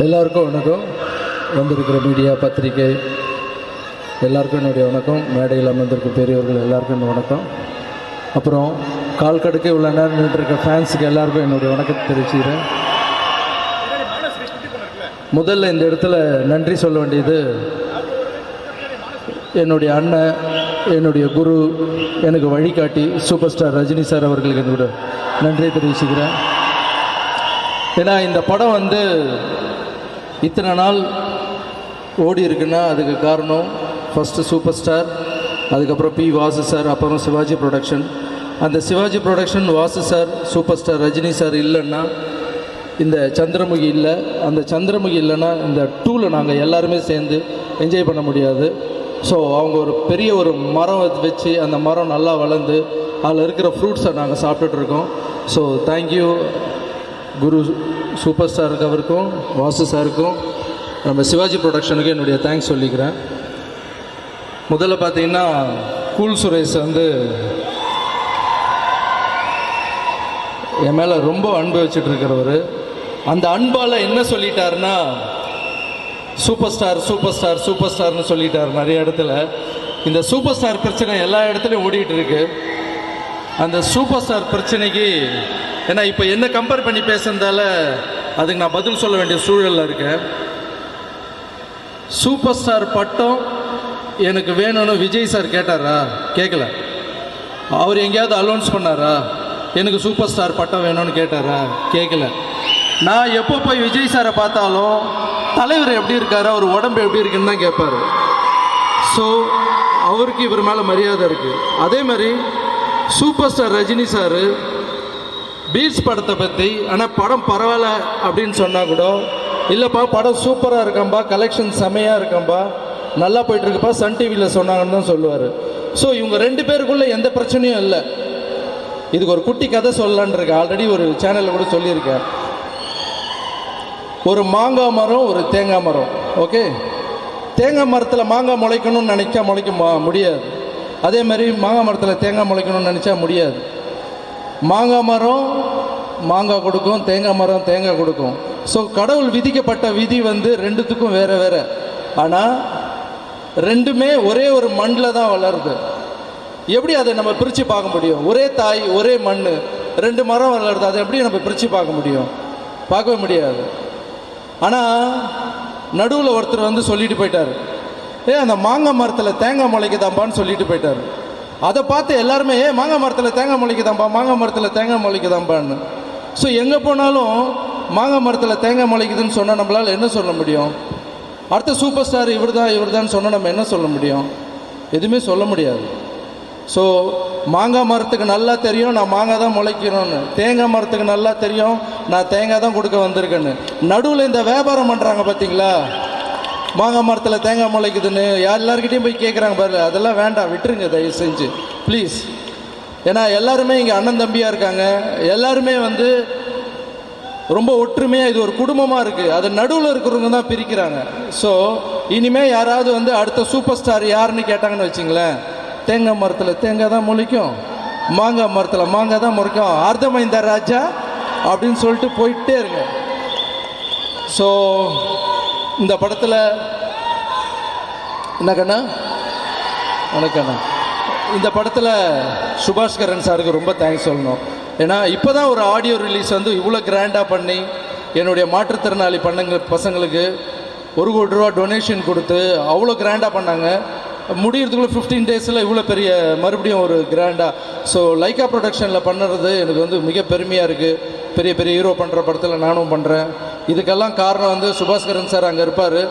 எல்லாருக்கும் வணக்கம். வந்திருக்கிற மீடியா பத்திரிகை எல்லாருக்கும் என்னுடைய வணக்கம். மேடையில் அமர்ந்திருக்கும் பெரியவர்கள் எல்லாருக்கும் என்னுடைய வணக்கம். அப்புறம் கால் கடுக்க இவ்வளோ நேரம் நின்றுருக்க ஃபேன்ஸுக்கு எல்லாருக்கும் என்னுடைய வணக்கத்தை தெரிவிச்சுக்கிறேன். முதல்ல இந்த இடத்துல நன்றி சொல்ல வேண்டியது என்னுடைய அண்ணன், என்னுடைய குரு, எனக்கு வழிகாட்டி சூப்பர் ஸ்டார் ரஜினி சார் அவர்களுக்கு என்னோட நன்றியை தெரிவிச்சுக்கிறேன். ஏன்னா இந்த படம் இத்தனை நாள் ஓடி இருக்குன்னா அதுக்கு காரணம் ஃபஸ்ட்டு சூப்பர் ஸ்டார், அதுக்கப்புறம் பி வாசு சார், அப்புறம் சிவாஜி ப்ரொடக்ஷன். அந்த Sivaji production, Vasu sir, super star Rajini sir இல்லைன்னா இந்த சந்திரமுகி இல்லை. அந்த சந்திரமுகி இல்லைன்னா இந்த டூவில் நாங்கள் எல்லாருமே சேர்ந்து என்ஜாய் பண்ண முடியாது. ஸோ அவங்க ஒரு பெரிய ஒரு மரம் வச்சு அந்த மரம் நல்லா வளர்ந்து அதில் இருக்கிற ஃப்ரூட்ஸை நாங்கள் சாப்பிட்டுட்ருக்கோம். ஸோ தேங்க்யூ குரு சூப்பர் ஸ்டாருக்கு, அவருக்கும் வாசு சாருக்கும், நம்ம சிவாஜி ப்ரொடக்ஷனுக்கு என்னுடைய தேங்க்ஸ் சொல்லிக்கிறேன். முதல்ல பார்த்தீங்கன்னா கூல் சுரேஷ் என் மேலே ரொம்ப அன்பு வச்சுட்ருக்கிறவர். அந்த அன்பால் என்ன சொல்லிட்டாருன்னா super star super star super ஸ்டார்னு சொல்லிட்டார் நிறைய இடத்துல. இந்த சூப்பர் ஸ்டார் பிரச்சனை எல்லா இடத்துலையும் ஓடிக்கிட்டு இருக்கு. அந்த சூப்பர் ஸ்டார் பிரச்சனைக்கு ஏன்னா இப்போ என்ன கம்பேர் பண்ணி பேசுறதால அதுக்கு நான் பதில் சொல்ல வேண்டிய சூழலில் இருக்கேன். சூப்பர் ஸ்டார் பட்டம் எனக்கு வேணும்னு விஜய் சார் கேட்டாரா? கேட்கல. அவர் எங்கேயாவது அலௌன்ஸ் பண்ணாரா எனக்கு சூப்பர் ஸ்டார் பட்டம் வேணும்னு கேட்டாரா? கேட்கல. நான் எப்போ போய் விஜய் சாரை பார்த்தாலும் தலைவர் எப்படி இருக்காரு, அவர் உடம்பு எப்படி இருக்குன்னு தான் கேட்பார். ஸோ அவருக்கு இவர் மேலே மரியாதை இருக்குது. அதே மாதிரி சூப்பர் ஸ்டார் ரஜினி சார் பீட்ஸ் படத்தை பற்றி ஆனால் படம் பரவாயில்ல அப்படின்னு சொன்னால் கூட, இல்லைப்பா படம் சூப்பராக இருக்காம்பா, கலெக்ஷன் செமையாக இருக்காம்பா, நல்லா போயிட்டுருக்குப்பா, சன் டிவியில் சொன்னாங்கன்னு தான் சொல்லுவார். ஸோ இவங்க ரெண்டு பேருக்குள்ளே எந்த பிரச்சனையும் இல்லை. இதுக்கு ஒரு குட்டி கதை சொல்லலான் இருக்கேன். ஆல்ரெடி ஒரு சேனலில் கூட சொல்லியிருக்கேன். ஒரு மாங்காய் மரம், ஒரு தேங்காய் மரம். ஓகே, தேங்காய் மரத்தில் மாங்காய் முளைக்கணும்னு நினச்சா முளைக்க முடியாது. அதே மாதிரி மாங்காய் மரத்தில் தேங்காய் முளைக்கணும்னு நினச்சா முடியாது. மாங்காய் மரம் மாங்காய் கொடுக்கும், தேங்காய் மரம் தேங்காய் கொடுக்கும். ஸோ கடவுள் விதிக்கப்பட்ட விதி ரெண்டுத்துக்கும் வேறு வேறு. ஆனால் ரெண்டுமே ஒரே ஒரு மண்ணில் தான் வளருது. எப்படி அதை நம்ம பிரித்து பார்க்க முடியும்? ஒரே தாய் ஒரே மண், ரெண்டு மரம் வளருது, அதை எப்படி நம்ம பிரித்து பார்க்க முடியும்? பார்க்கவே முடியாது. ஆனால் நடுவில் ஒருத்தர் சொல்லிட்டு போயிட்டார், அந்த மாங்காய் மரத்தில் தேங்காய் முளைக்குதாம்பான்னு சொல்லிட்டு போயிட்டார். அதை பார்த்து எல்லாருமே மாங்காய் மரத்தில் தேங்காய் முளைக்குதாம்பா, மாங்காய் மரத்தில் தேங்காய் முளைக்குதாம்பான்னு. ஸோ எங்கே போனாலும் மாங்காய் மரத்தில் தேங்காய் முளைக்குதுன்னு சொன்னால் நம்மளால் என்ன சொல்ல முடியும்? அடுத்த சூப்பர் ஸ்டார் இவர் தான் சொன்னால் நம்ம என்ன சொல்ல முடியும்? எதுவுமே சொல்ல முடியாது. ஸோ மாங்காய் மரத்துக்கு நல்லா தெரியும் நான் மாங்காய் தான் முளைக்கணும்னு, தேங்காய் மரத்துக்கு நல்லா தெரியும் நான் தேங்காய் தான் கொடுக்க வந்திருக்கேன்னு. நடுவில் இந்த வியாபாரம் பண்ணுறாங்க பார்த்தீங்களா, மாங்காய் மரத்தில் தேங்காய் முளைக்குதுன்னு எல்லாருக்கிட்டையும் போய் கேட்குறாங்க பாரு. அதெல்லாம் வேண்டாம், விட்டுருங்க தயவு செஞ்சு ப்ளீஸ். ஏன்னா எல்லாருமே இங்கே அண்ணன் தம்பியாக இருக்காங்க, எல்லாருமே ரொம்ப ஒற்றுமையாக, இது ஒரு குடும்பமாக இருக்குது. அது நடுவில் இருக்கிறவங்க தான் பிரிக்கிறாங்க. ஸோ இனிமேல் யாராவது அடுத்த சூப்பர் ஸ்டார் யாருன்னு கேட்டாங்கன்னு வச்சிங்களேன், தேங்காய் மரத்தில் தேங்காய் தான் முளைக்கும், மாங்காய் மரத்தில் மாங்காய் தான் முளைக்கும், அர்த்தமைந்த ராஜா அப்படின்னு சொல்லிட்டு போயிட்டே இருங்க. ஸோ இந்த படத்தில் என்ன கண்ணா வணக்கண்ணா, இந்த படத்தில் சுபாஷ்கரன் சாருக்கு ரொம்ப தேங்க்ஸ் சொல்லணும். ஏன்னா இப்போ தான் ஒரு ஆடியோ ரிலீஸ் இவ்வளோ கிராண்டாக பண்ணி என்னுடைய மாற்றுத்திறனாளி பசங்களுக்கு 1 கோடி ரூபா டொனேஷன் கொடுத்து அவ்வளோ கிராண்டாக பண்ணாங்க. முடியறதுக்குள்ளே 15 டேஸில் இவ்வளோ பெரிய மறுபடியும் ஒரு கிராண்டாக. ஸோ லைக்கா ப்ரொடக்ஷனில் பண்ணுறது எனக்கு மிக பெருமையாக இருக்குது. பெரிய பெரிய ஹீரோ பண்ணுற படத்தில் நானும் பண்ணுறேன். இதுக்கெல்லாம் காரணம் சுபாஷ்கரன் சார் அங்கே இருப்பார்.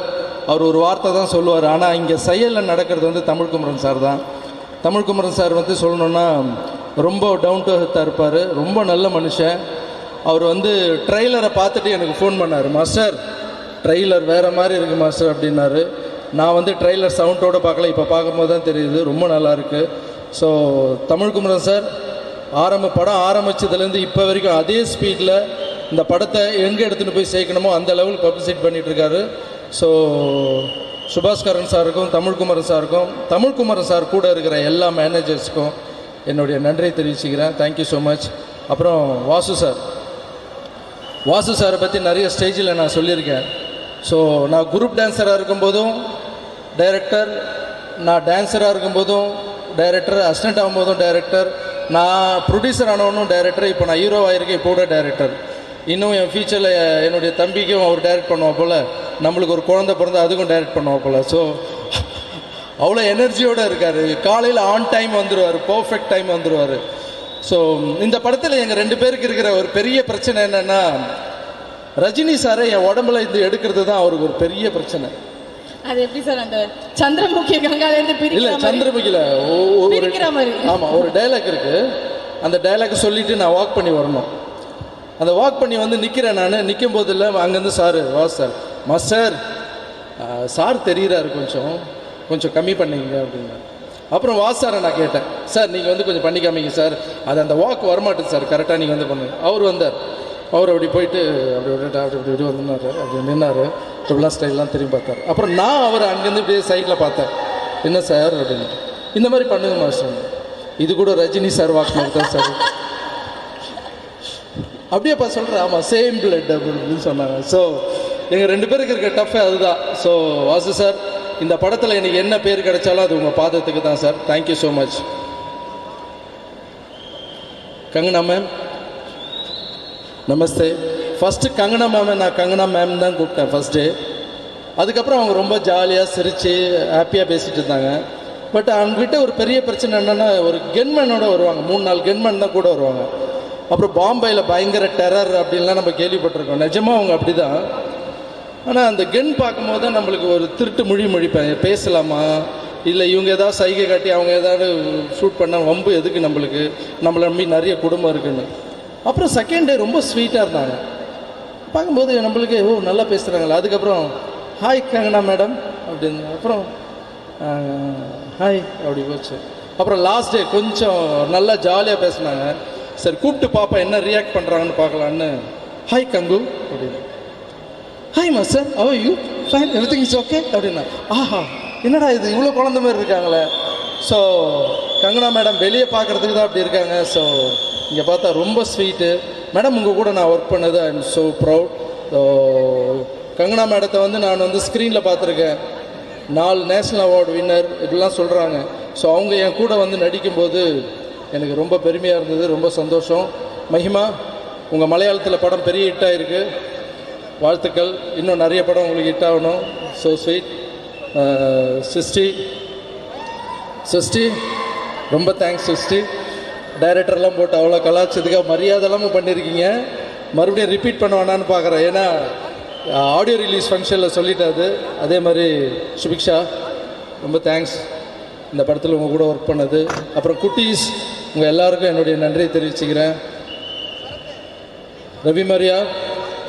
அவர் ஒரு வார்த்தை தான் சொல்லுவார், ஆனால் இங்கே செயலில் நடக்கிறது தமிழ்குமரன் சார் தான். தமிழ்குமரன் சார் சொல்லணுன்னா ரொம்ப டவுன் டு எர்த்தாக இருப்பார், ரொம்ப நல்ல மனுஷன். அவர் ட்ரெய்லரை பார்த்துட்டு எனக்கு ஃபோன் பண்ணார், மாஸ்டர் ட்ரெய்லர் வேறு மாதிரி இருக்குது மாஸ்டர் அப்படின்னாரு. நான் ட்ரெய்லர் சவுண்டோடு பார்க்கல, இப்போ பார்க்கும்போது தான் தெரியுது ரொம்ப நல்லாயிருக்கு. ஸோ தமிழ்குமரன் சார் படம் ஆரம்பித்ததுலேருந்து இப்போ வரைக்கும் அதே ஸ்பீடில் இந்த படத்தை எங்கே எடுத்துகிட்டு போய் சேர்க்கணுமோ அந்த லெவல் பப்ளிசிட்டி பண்ணிகிட்ருக்காரு. ஸோ சுபாஷ்கரன் சாருக்கும் தமிழ்குமரன் சார் கூட இருக்கிற எல்லா மேனேஜர்ஸுக்கும் என்னுடைய நன்றியை தெரிவிச்சுக்கிறேன். Thank you so much. அப்புறம் வாசு சாரை பற்றி நிறைய ஸ்டேஜில் நான் சொல்லியிருக்கேன். ஸோ நான் குரூப் டான்ஸராக இருக்கும்போதும் டைரக்டர், நான் டான்ஸராக இருக்கும்போதும் டைரக்டர், அசிஸ்டண்ட் ஆகும்போதும் டைரக்டர், நான் ப்ரொடியூசர் ஆனவனும் டைரக்டர், இப்போ நான் ஹீரோ ஆகிருக்கேன் இப்போ கூட டைரக்டர். இன்னும் என் ஃபியூச்சரில் என்னுடைய தம்பிக்கும் அவர் டைரக்ட் பண்ணுவோம் போல், நம்மளுக்கு ஒரு குழந்தை பிறந்தா அதுக்கும் டைரக்ட் பண்ணுவோம் போல். ஸோ அவ்வளோ எனர்ஜியோடு இருக்கார். காலையில் ஆன் டைம் வந்துடுவார், பர்ஃபெக்ட் டைம் வந்துடுவார். ஸோ இந்த படத்தில் எங்கள் 2 பேருக்கு இருக்கிற ஒரு பெரிய பிரச்சனை என்னென்னா, ரஜினி சாரை என் உடம்புல இது எடுக்கிறது தான் அவருக்கு ஒரு பெரிய பிரச்சனை. அது எப்படி சார் அந்த சந்திரமுகி கங்காலேருந்து இல்லை, சந்திரமுகியில் ஆமாம் ஒரு டைலாக் இருக்குது. அந்த டைலாக் சொல்லிவிட்டு நான் வாக் பண்ணி வரணும். அந்த வாக் பண்ணி வந்து நிற்கிறேன். நான் நிற்கும் போது இல்லை, அங்கேருந்து சார் வா சார், மாஸ்டர் சார் தெரிகிறாரு, கொஞ்சம் கம்மி பண்ணிங்க அப்படின்னா. அப்புறம் வா சாரை நான் கேட்டேன், சார் நீங்கள் வந்து கொஞ்சம் பண்ணி காமிங்க சார், அது அந்த வாக் வரமாட்டேது சார், கரெக்டாக நீங்கள் வந்து பண்ணுங்க. அவர் வந்தார். அவர் அப்படி போயிட்டு அப்படி வந்துனார், அப்படி நின்னார், இப்படிலாம் ஸ்டைல்லாம் திரும்பி பார்த்தார். அப்புறம் நான் அவர் அங்கேருந்து இப்படியே சைடில் பார்த்தேன், என்ன சார் அப்படின்னு. இந்த மாதிரி பண்ணுங்க மாஸ்டர், இது கூட ரஜினி சார் வாக் தான் சார் அப்படியேப்பா சொல்கிறேன். ஆமாம், சேம் பிளட் அப்படின்னு சொன்னாங்க. ஸோ எங்கள் 2 பேருக்கு இருக்க டஃபே அதுதான். ஸோ வாசு சார், இந்த படத்தில் எனக்கு என்ன பேர் கிடைச்சாலும் அது உங்கள் பாதத்துக்கு தான் sir. Thank you so much. Kangana ma'am நமஸ்தே. ஃபஸ்ட்டு கங்கனா மேம் நான் கங்கனா மேம் தான் கூப்பிட்டேன் ஃபஸ்ட்டு. அதுக்கப்புறம் அவங்க ரொம்ப ஜாலியாக சிரித்து ஹாப்பியாக பேசிகிட்டு இருந்தாங்க. பட் அவங்ககிட்ட ஒரு பெரிய பிரச்சனை என்னென்னா, ஒரு கென்மேனோட வருவாங்க, 3-4 கென்மேன் தான் கூட வருவாங்க. அப்புறம் பாம்பேயில் பயங்கர டெரர் அப்படின்லாம் நம்ம கேள்விப்பட்டிருக்கோம். நிஜமாக அவங்க அப்படி தான். ஆனால் அந்த கென் பார்க்கும்போது தான் நம்மளுக்கு ஒரு திருட்டு மொழிப்பேன், பேசலாமா இல்லை இவங்க ஏதாவது சைகை காட்டி அவங்க ஏதாவது ஷூட் பண்ண வம்பு எதுக்கு, நம்மளை நம்பி நிறைய குடும்பம் இருக்குன்னு. அப்புறம் செகண்ட் டே ரொம்ப ஸ்வீட்டாக இருந்தாங்க. பார்க்கும்போது நம்மளுக்கு நல்லா பேசுகிறாங்களா. அதுக்கப்புறம் ஹாய் கங்கனா மேடம் அப்படின்னு, அப்புறம் ஹாய் அப்படி போச்சு. அப்புறம் லாஸ்ட் டே கொஞ்சம் நல்லா ஜாலியாக பேசினாங்க. சரி கூப்பிட்டு பாப்பா என்ன ரியாக்ட் பண்ணுறாங்கன்னு பார்க்கலான்னு, ஹாய் கங்கு அப்படின்னு. Hi master, how are you? Fine, everything is okay அப்படின்னா. ஆஹா என்னடா இது இவ்வளோ குழந்த மாதிரி இருக்காங்களே. ஸோ கங்கனா மேடம் வெளியே பார்க்குறதுக்கு தான் அப்படி இருக்காங்க. ஸோ இங்கே பார்த்தா ரொம்ப ஸ்வீட்டு. மேடம் உங்கள் கூட நான் ஒர்க் பண்ணது I am so proud. So Kangana மேடத்தை வந்து நான் வந்து ஸ்க்ரீனில் பார்த்துருக்கேன், 4 நேஷ்னல் அவார்டு வின்னர் இப்படிலாம் சொல்கிறாங்க. ஸோ அவங்க என் கூட வந்து நடிக்கும்போது எனக்கு ரொம்ப பெருமையாக இருந்தது, ரொம்ப சந்தோஷம். மஹிமா, உங்கள் மலையாளத்தில் படம் பெரிய ஹிட்டாக இருக்குது, வாழ்த்துக்கள். இன்னும் நிறைய படம் உங்களுக்கு ஹிட் ஆகணும். So sweet. சிருஷ்டி ரொம்ப தேங்க்ஸ் சிருஷ்டி. டைரக்டர்லாம் போட்டு அவ்வளோ கலாச்சதுக்காக மரியாதைலாம் பண்ணியிருக்கீங்க. மறுபடியும் ரிப்பீட் பண்ண வேணான்னு பார்க்குறேன், ஏன்னா ஆடியோ ரிலீஸ் ஃபங்க்ஷனில் சொல்லிட்டாது. அதே மாதிரி சுபிக்ஷா ரொம்ப தேங்க்ஸ் இந்த படத்தில் உங்கள் கூட ஒர்க் பண்ணது. அப்புறம் குட்டீஸ் உங்கள் எல்லாருக்கும் என்னுடைய நன்றியை தெரிவிச்சுக்கிறேன். ரவி மரியா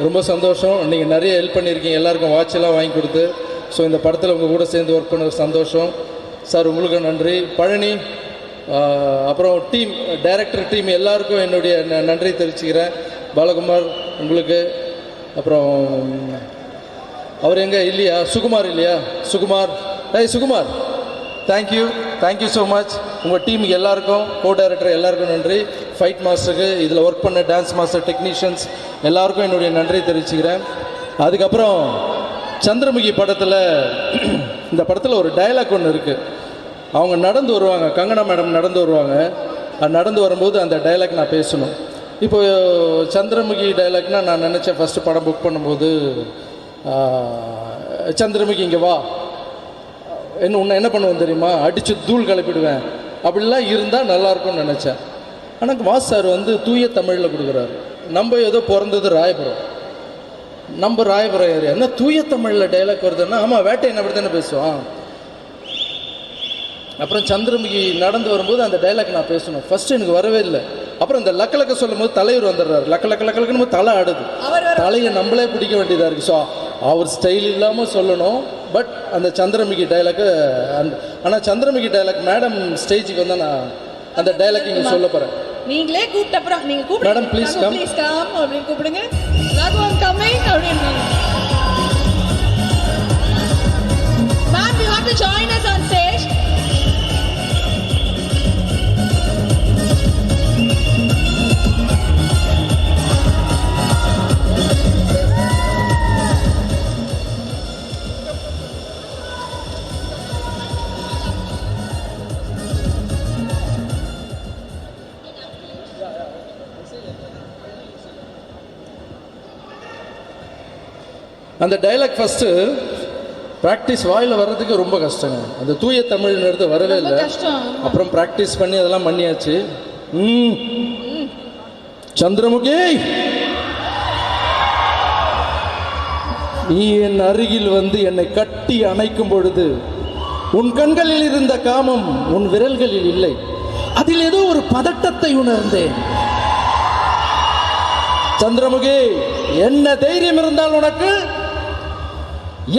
ரொம்ப சந்தோஷம், நீங்கள் நிறைய ஹெல்ப் பண்ணியிருக்கீங்க, எல்லாருக்கும் வாட்செல்லாம் வாங்கி கொடுத்து. ஸோ இந்த படத்தில் உங்கள் கூட சேர்ந்து ஒர்க் பண்ண சந்தோஷம் சார், உங்களுக்கு நன்றி. பழனி, அப்புறம் டீம், டைரக்டர் டீம் எல்லாருக்கும் என்னுடைய நன்றி தெரிவிச்சுக்கிறேன். பாலகுமார் உங்களுக்கு, அப்புறம் அவர் எங்கே இல்லையா, சுகுமார் இல்லையா, Sukumar, Sukumar thank you so much. உங்கள் டீமுக்கு எல்லாருக்கும், கோ டைரக்டர் எல்லாருக்கும் நன்றி. ஃபைட் மாஸ்டருக்கு, இதில் ஒர்க் பண்ண டான்ஸ் மாஸ்டர், டெக்னீஷியன்ஸ் எல்லாருக்கும் என்னுடைய நன்றி தெரிவிச்சுக்கிறேன். அதுக்கப்புறம் சந்திரமுகி படத்தில், இந்த படத்தில் ஒரு டைலாக் ஒன்று இருக்குது. அவங்க நடந்து வருவாங்க, கங்கனா மேடம் நடந்து வருவாங்க. அது நடந்து வரும்போது அந்த டைலாக் நான் பேசணும். இப்போ சந்திரமுகி டைலாக்னால் நான் நினச்சேன் ஃபஸ்ட்டு படம் புக் பண்ணும்போது, சந்திரமுகி இங்கே வா, உன்னை என்ன பண்ணுவேன் தெரியுமா, அடித்து தூள் கிளப்பிடுவேன், அப்படிலாம் இருந்தால் நல்லாயிருக்கும்னு நினச்சேன். ஆனால் வாஸ் சார் வந்து தூய தமிழில் கொடுக்குறாரு. நம்ம ஏதோ பிறந்தது ராயபுரம், நம்ம ராயபுரம் ஏரியா, என்ன தூய தமிழில் டைலாக் வருதுன்னா, ஆமாம் வேட்டையன் அப்படி தானே பேசுவான். அப்புறம் சந்திரமுகி நடந்து வரும்போது அந்த டைலாக் நான் பேசணும். ஃபஸ்ட்டு எனக்கு வரவே இல்லை. அப்புறம் இந்த லக்க சொல்லும் போது தலைவர் வந்துடுறாரு, லக்கன்னு தலை ஆடுது, தலையை நம்மளே பிடிக்க வேண்டியதாக இருக்குது. ஸோ அவர் ஸ்டைல் இல்லாமல் சொல்லணும். பட் அந்த சந்திரமுகி டைலாக்கு ஆனால் சந்திரமுகி டைலாக் மேடம் ஸ்டேஜுக்கு வந்தால் நான் அந்த டைலாக் இங்கே சொல்ல போகிறேன். நீங்களே கூப்பிட்ட அப்புறம் நீங்கள் கூப்பிடுங்க, மேடம் ப்ளீஸ் கம் அப்படின்னு கூப்பிடுங்க. ராகவன் கமிங் அப்படின்னு. Ma'am, you have to join us on stage. அந்த டைலாக் ஃபஸ்ட்டு ப்ராக்டிஸ் வாயில் வர்றதுக்கு ரொம்ப கஷ்டங்க. அந்த தூய தமிழ்ன்றது வரவே ரொம்ப இல்லை. கஷ்டம். அப்புறம் ப்ராக்டிஸ் பண்ணி அதெல்லாம் பண்ணியாச்சு. சந்திரமுகி, நீ என் அருகில் வந்து என்னை கட்டி அணைக்கும் பொழுது உன் கண்களில் இருந்த காமம் உன் விரல்களில் இல்லை. அதில் ஏதோ ஒரு பதட்டத்தை உணர்ந்தேன். சந்திரமுகி, என்ன தைரியம் இருந்தால் உனக்கு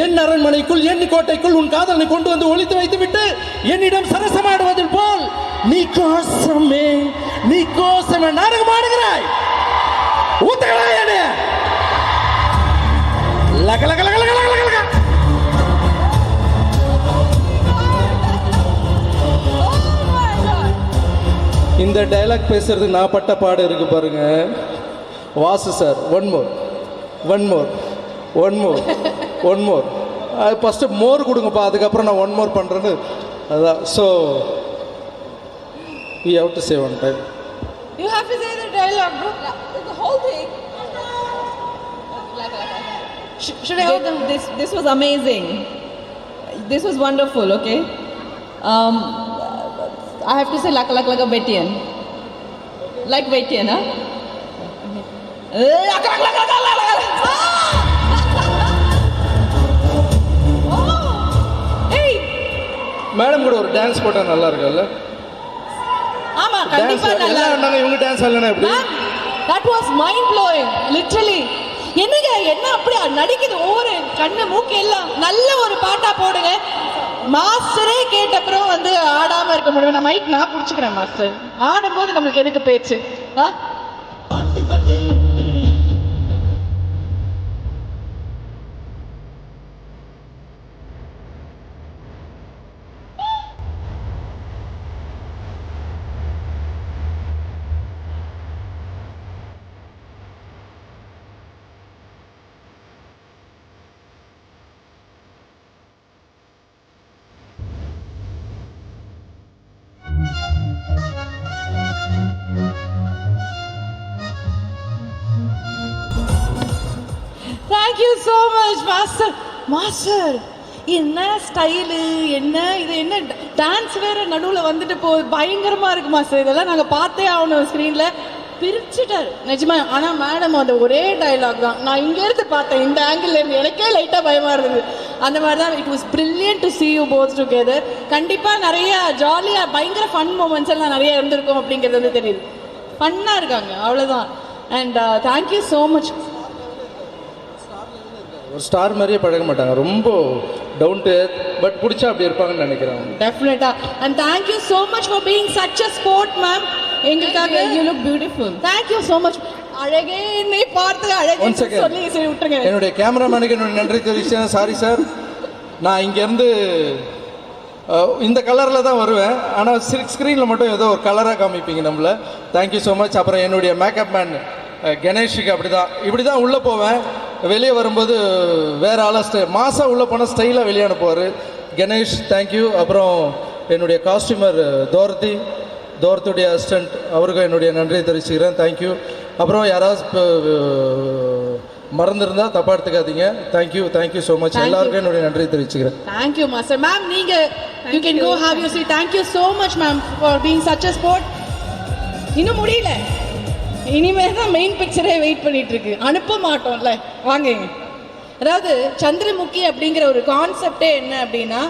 என் அரண்மனைக்குள், என் கோட்டைக்குள் உன் காதலை கொண்டு வந்து ஒளித்து வைத்து விட்டு என்னிடம் சரசமாடுவதில் போல் நீ கோசமே நாடகம் ஆடுகிறாய். ஊத்துகிறாய். லக லக லக லக லக லக. இந்த டைலாக் பேசுறது நான் பட்ட பாடு இருக்கு பாருங்க. Vasu sir, one more first more கொடுங்கப்பா, அதுக்கப்புறம் நான் ஒன் மோர் பண்ணுறேன்னு. அதான். So we have to say one time. You have to say the dialogue, bro. The whole thing. Should I hold them? This was amazing. This was wonderful. Okay, I have to say like a Vetian, like Vetian, huh? Hey, madam கூட ஒரு dance போட்டா நல்லா இருக்கும்ல? ஆமா, dance கண்டிப்பா நல்லா எல்லாம் பண்ணாங்க, இவங்க டான்ஸ் ஆடலனா எப்படி? That was mind blowing, literally. என்னங்க என்ன அப்படி நடிக்குது, ஒவ்வொரு கண்ணு மூக்கு எல்லாம். நல்ல ஒரு பாட்டா போடுங்க. மாஸ்டரே கேட்டப்புறம் வந்து ஆடாம இருக்க முடியும். நான் மைக் நான் பிடிச்சிக்கிறேன் மாஸ்டர். ஆடும்போது நம்மளுக்கு எதுக்கு பேச்சு? Thank you so much, master. Master, என்ன ஸ்டைலு, என்ன இது, என்ன டான்ஸ் வேற நடுவில் வந்துட்டு பயங்கரமா இருக்கு மாஸ்டர். இதெல்லாம் நாங்கள் பார்த்தே ஆகணும். ஸ்க்ரீனில் பிரிச்சுட்டார் நிஜமா. ஆனால் மேடம் அந்த ஒரே டைலாக் தான் நான் இங்கேருந்து பார்த்தேன், இந்த ஆங்கிள் இருந்து எனக்கே லைட்டாக பயமாக இருந்தது. அந்த மாதிரி தான். It was brilliant to see you both together. கண்டிப்பாக நிறைய ஜாலியாக பயங்கர ஃபன் மூமெண்ட்ஸ் எல்லாம் நிறைய இருந்திருக்கும் அப்படிங்கிறது வந்து தெரியுது. ஃபன்னாக இருக்காங்க, அவ்வளோதான். And thank you so much. ஒரு ஸ்டார் மாதிரியே பழக மாட்டாங்க, ரொம்ப டவுன் டு எர்த். பட் பிடிச்சா அப்படி இருப்பாங்கன்னு நினைக்கிறேன். டெஃபினட்டா. And thank you so much for being such a sport ma'am. எங்களுக்காக you look beautiful. Thank you so much. அழகே என்னை பார்த்து அழகே சொல்லி சரி விட்டுருங்க. என்னுடைய கேமராமேனுக்கு என்னுடைய நன்றி தெரிவிச்சேன். சாரி சார், நான் இங்கேருந்து இந்த கலரில் தான் வருவேன், ஆனால் ஸ்க்ரீனில் மட்டும் ஏதோ ஒரு கலராக காமிப்பீங்க நம்மளை. Thank you so much. அப்புறம் என்னுடைய மேக்கப் மேன் கணேஷுக்கு இப்படி தான் உள்ளே போவேன், வெளியே வரும்போது வேறு ஆளாக மாதம் உள்ளே போனால் ஸ்டைலாக வெளியே அனுப்புவார் கணேஷ். தேங்க்யூ. அப்புறம் என்னுடைய காஸ்டியூமர் தோர்த்துடைய அசிஸ்டண்ட், அவருக்கும் என்னுடைய நன்றியை தெரிவிச்சுக்கிறேன். தேங்க்யூ. அப்புறம் யாராவது மறந்துருந்தா தப்பா எடுத்துக்காதீங்க. Thank you so much. எல்லாருக்கும் என்னுடைய நன்றியை தெரிவிச்சுக்கிறேன். Thank you master. மேம் நீங்கள் you can go have you seat. Thank you so much ma'am for being such a sport. இன்னும் முடியல, இனிமேல் தான் மெயின் பிக்சரே வெயிட் பண்ணிட்டு இருக்கு. அனுப்ப மாட்டோம்ல, வாங்க. அதாவது சந்திரமுகி அப்படிங்கிற ஒரு கான்செப்டே என்ன அப்படின்னா